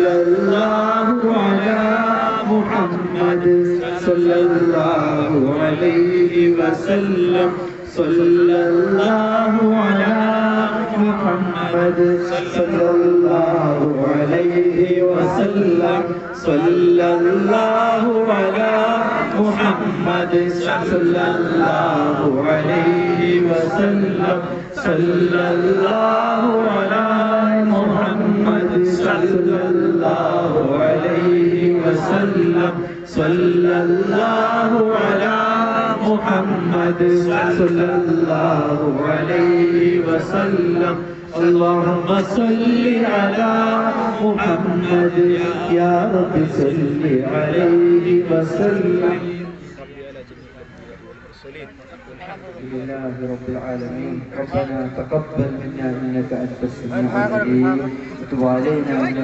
صلى الله على محمد صلى الله عليه وسلم صلى الله على محمد صلى الله عليه وسلم صلى الله على محمد صلى الله عليه وسلم صلى الله على محمد صلى الله عليه وسلم صلى الله على محمد صلى الله عليه وسلم اللهم صل على محمد يا رب صل عليه وسلم. الحمد لله رب العالمين. ربنا تقبل منا انك انت السميع العليم وتب علينا انك